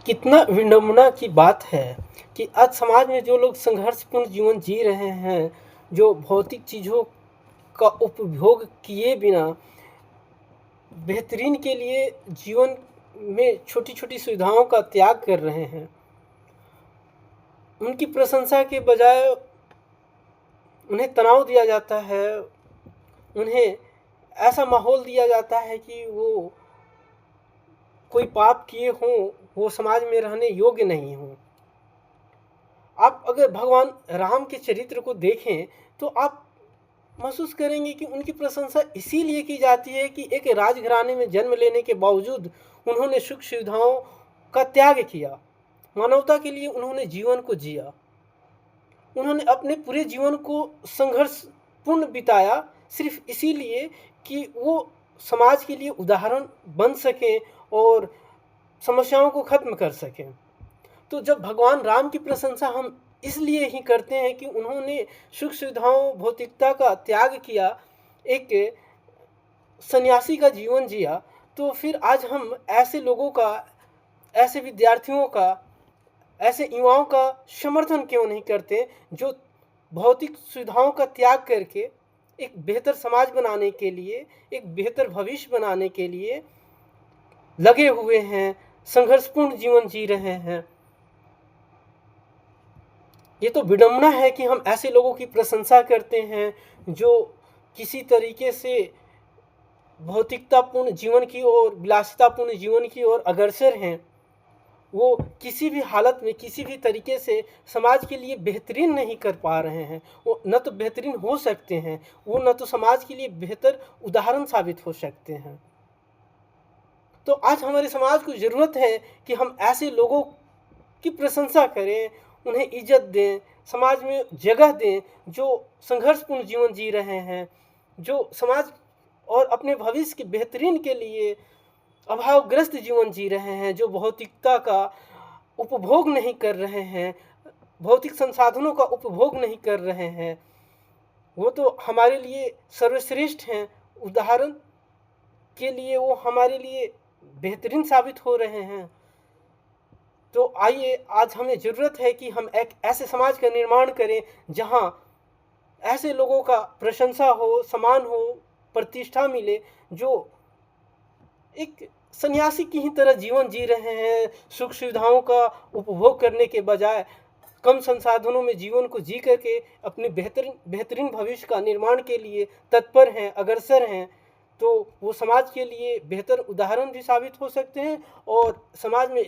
कितना विडंबना की बात है कि आज समाज में जो लोग संघर्षपूर्ण जीवन जी रहे हैं, जो भौतिक चीज़ों का उपभोग किए बिना बेहतरीन के लिए जीवन में छोटी-छोटी सुविधाओं का त्याग कर रहे हैं, उनकी प्रशंसा के बजाय उन्हें तनाव दिया जाता है, उन्हें ऐसा माहौल दिया जाता है कि वो कोई पाप किए हों, वो समाज में रहने योग्य नहीं हों। आप अगर भगवान राम के चरित्र को देखें तो आप महसूस करेंगे कि उनकी प्रशंसा इसीलिए की जाती है कि एक राजघराने में जन्म लेने के बावजूद उन्होंने सुख सुविधाओं का त्याग किया, मानवता के लिए उन्होंने जीवन को जिया, उन्होंने अपने पूरे जीवन को संघर्षपूर्ण बिताया, सिर्फ इसीलिए कि वो समाज के लिए उदाहरण बन सकें और समस्याओं को ख़त्म कर सकें। तो जब भगवान राम की प्रशंसा हम इसलिए ही करते हैं कि उन्होंने सुख सुविधाओं भौतिकता का त्याग किया, एक सन्यासी का जीवन जिया, तो फिर आज हम ऐसे लोगों का, ऐसे विद्यार्थियों का, ऐसे युवाओं का समर्थन क्यों नहीं करते जो भौतिक सुविधाओं का त्याग करके एक बेहतर समाज बनाने के लिए, एक बेहतर भविष्य बनाने के लिए लगे हुए हैं, संघर्षपूर्ण जीवन जी रहे हैं। ये तो विडंबना है कि हम ऐसे लोगों की प्रशंसा करते हैं जो किसी तरीके से भौतिकतापूर्ण जीवन की ओर, विलासितापूर्ण जीवन की ओर अग्रसर हैं। वो किसी भी हालत में, किसी भी तरीके से समाज के लिए बेहतरीन नहीं कर पा रहे हैं। वो न तो बेहतरीन हो सकते हैं, वो न तो समाज के लिए बेहतर उदाहरण साबित हो सकते हैं। तो आज हमारे समाज को ज़रूरत है कि हम ऐसे लोगों की प्रशंसा करें, उन्हें इज्जत दें, समाज में जगह दें जो संघर्षपूर्ण जीवन जी रहे हैं, जो समाज और अपने भविष्य के बेहतरीन के लिए अभावग्रस्त जीवन जी रहे हैं, जो भौतिकता का उपभोग नहीं कर रहे हैं, भौतिक संसाधनों का उपभोग नहीं कर रहे हैं। वो तो हमारे लिए सर्वश्रेष्ठ हैं, उदाहरण के लिए वो हमारे लिए बेहतरीन साबित हो रहे हैं। तो आइए, आज हमें ज़रूरत है कि हम एक ऐसे समाज का निर्माण करें जहां ऐसे लोगों का प्रशंसा हो, सम्मान हो, प्रतिष्ठा मिले, जो एक सन्यासी की ही तरह जीवन जी रहे हैं, सुख सुविधाओं का उपभोग करने के बजाय कम संसाधनों में जीवन को जी करके अपने बेहतरीन भविष्य का निर्माण के लिए तत्पर हैं, अग्रसर हैं। तो वो समाज के लिए बेहतर उदाहरण भी साबित हो सकते हैं और समाज में